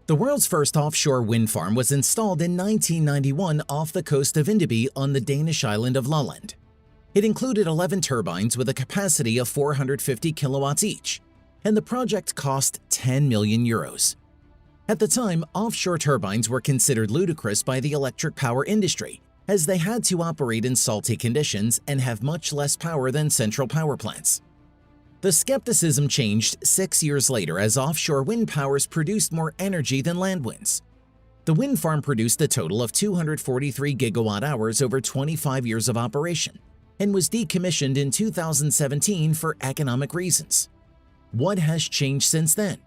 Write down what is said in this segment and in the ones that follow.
The world's first offshore wind farm was installed in 1991 off the coast of Vindeby on the Danish island of Lolland. It included 11 turbines with a capacity of 450 kilowatts each, and the project cost 10 million euros. At the time, offshore turbines were considered ludicrous by the electric power industry, as they had to operate in salty conditions and have much less power than central power plants. The skepticism changed 6 years later as offshore wind powers produced more energy than land winds. The wind farm produced a total of 243 gigawatt-hours over 25 years of operation and was decommissioned in 2017 for economic reasons. What has changed since then?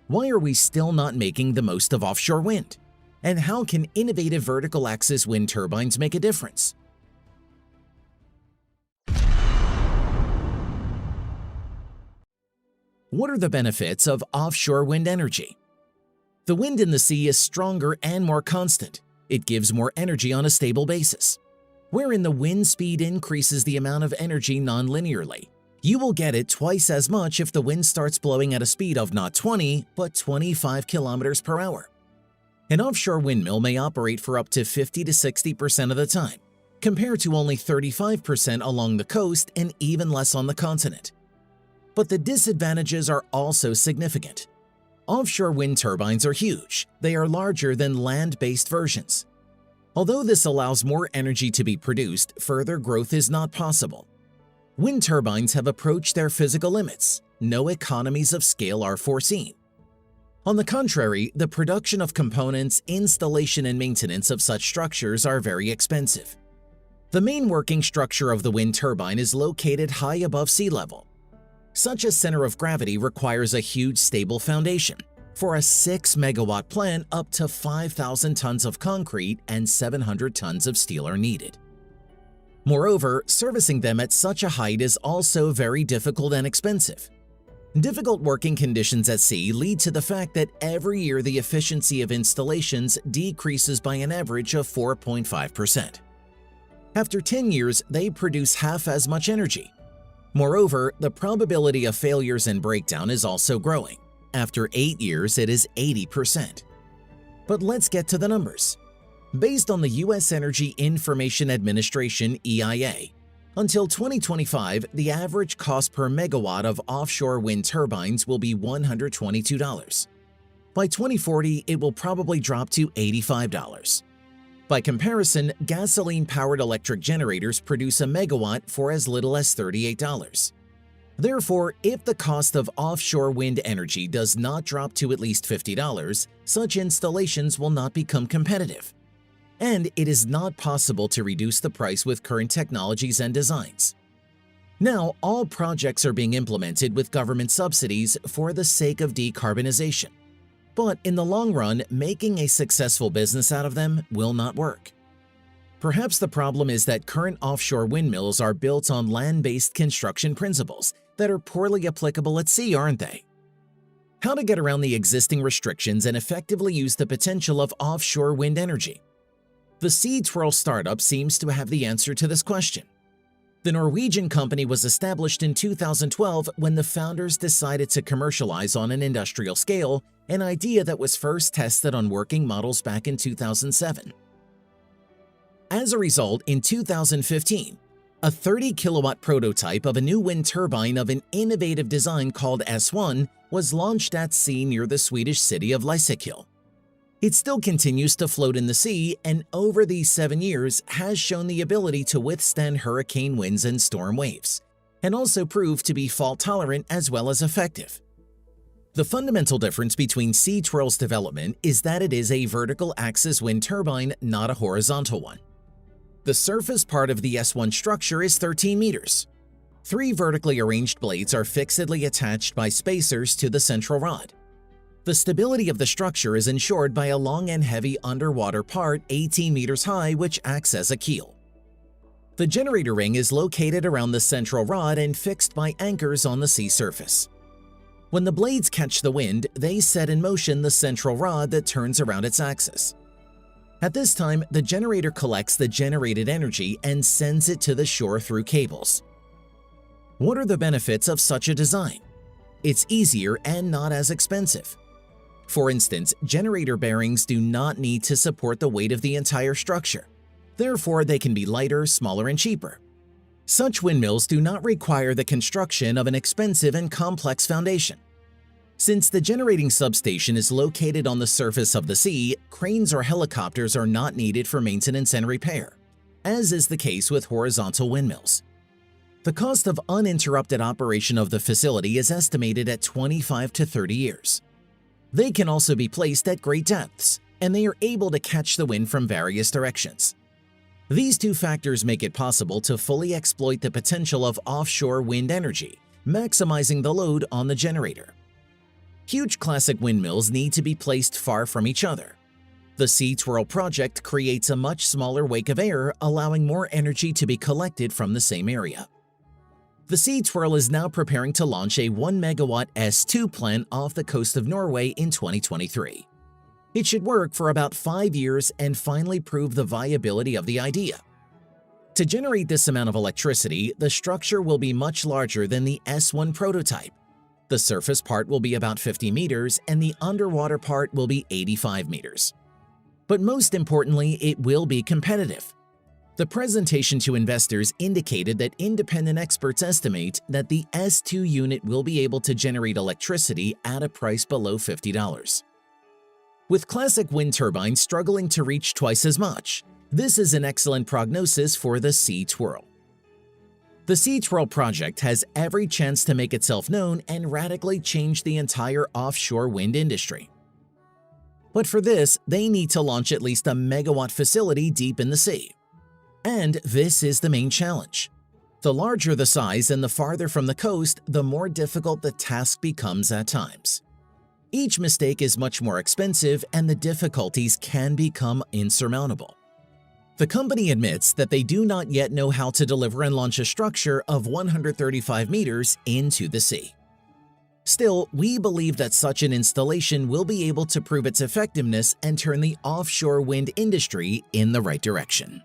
Why are we still not making the most of offshore wind? And how can innovative vertical axis wind turbines make a difference? What are the benefits of offshore wind energy? The wind in the sea is stronger and more constant. It gives more energy on a stable basis. Wherein the wind speed increases the amount of energy non-linearly. You will get it twice as much if the wind starts blowing at a speed of not 20, but 25 kilometers per hour. An offshore windmill may operate for up to 50 to 60% of the time, compared to only 35% along the coast and even less on the continent. But the disadvantages are also significant. Offshore wind turbines are huge. They are larger than land-based versions. Although this allows more energy to be produced, further growth is not possible. Wind turbines have approached their physical limits. No economies of scale are foreseen. On the contrary, the production of components, installation, and maintenance of such structures are very expensive. The main working structure of the wind turbine is located high above sea level. Such a center of gravity requires a huge stable foundation. For a 6-megawatt plant, up to 5,000 tons of concrete and 700 tons of steel are needed. Moreover, servicing them at such a height is also very difficult and expensive. Difficult working conditions at sea lead to the fact that every year the efficiency of installations decreases by an average of 4.5%. After 10 years, they produce half as much energy. Moreover, the probability of failures and breakdown is also growing. After 8 years, it is 80%. But let's get to the numbers. Based on the U.S. Energy Information Administration (EIA), until 2025, the average cost per megawatt of offshore wind turbines will be $122. By 2040, it will probably drop to $85. By comparison, gasoline-powered electric generators produce a megawatt for as little as $38. Therefore, if the cost of offshore wind energy does not drop to at least $50, such installations will not become competitive. And it is not possible to reduce the price with current technologies and designs. Now, all projects are being implemented with government subsidies for the sake of decarbonization. But in the long run, making a successful business out of them will not work. Perhaps the problem is that current offshore windmills are built on land-based construction principles that are poorly applicable at sea, aren't they? How to get around the existing restrictions and effectively use the potential of offshore wind energy? The Sea Twirl startup seems to have the answer to this question. The Norwegian company was established in 2012 when the founders decided to commercialize on an industrial scale an idea that was first tested on working models back in 2007. As a result, in 2015, a 30-kilowatt prototype of a new wind turbine of an innovative design called S1 was launched at sea near the Swedish city of Lysekil. It still continues to float in the sea and over these 7 years has shown the ability to withstand hurricane winds and storm waves, and also proved to be fault-tolerant as well as effective. The fundamental difference between Sea Twirl's development is that it is a vertical axis wind turbine, not a horizontal one. The surface part of the S1 structure is 13 meters. 3 vertically arranged blades are fixedly attached by spacers to the central rod. The stability of the structure is ensured by a long and heavy underwater part 18 meters high which acts as a keel. The generator ring is located around the central rod and fixed by anchors on the sea surface. When the blades catch the wind, they set in motion the central rod that turns around its axis. At this time, the generator collects the generated energy and sends it to the shore through cables. What are the benefits of such a design? It's easier and not as expensive. For instance, generator bearings do not need to support the weight of the entire structure. Therefore, they can be lighter, smaller, and cheaper. Such windmills do not require the construction of an expensive and complex foundation. Since the generating substation is located on the surface of the sea, cranes or helicopters are not needed for maintenance and repair, as is the case with horizontal windmills. The cost of uninterrupted operation of the facility is estimated at 25 to 30 years. They can also be placed at great depths, and they are able to catch the wind from various directions. These two factors make it possible to fully exploit the potential of offshore wind energy, maximizing the load on the generator. Huge classic windmills need to be placed far from each other. The Sea Twirl project creates a much smaller wake of air, allowing more energy to be collected from the same area. The Sea Twirl is now preparing to launch a 1 megawatt S2 plant off the coast of Norway in 2023. It should work for about 5 years and finally prove the viability of the idea. To generate this amount of electricity, the structure will be much larger than the S1 prototype. The surface part will be about 50 meters and the underwater part will be 85 meters. But most importantly, it will be competitive. The presentation to investors indicated that independent experts estimate that the S2 unit will be able to generate electricity at a price below $50. With classic wind turbines struggling to reach twice as much, this is an excellent prognosis for the Sea Twirl. The Sea Twirl project has every chance to make itself known and radically change the entire offshore wind industry. But for this, they need to launch at least a megawatt facility deep in the sea. And this is the main challenge. The larger the size and the farther from the coast, the more difficult the task becomes at times. Each mistake is much more expensive and the difficulties can become insurmountable. The company admits that they do not yet know how to deliver and launch a structure of 135 meters into the sea. Still, we believe that such an installation will be able to prove its effectiveness and turn the offshore wind industry in the right direction.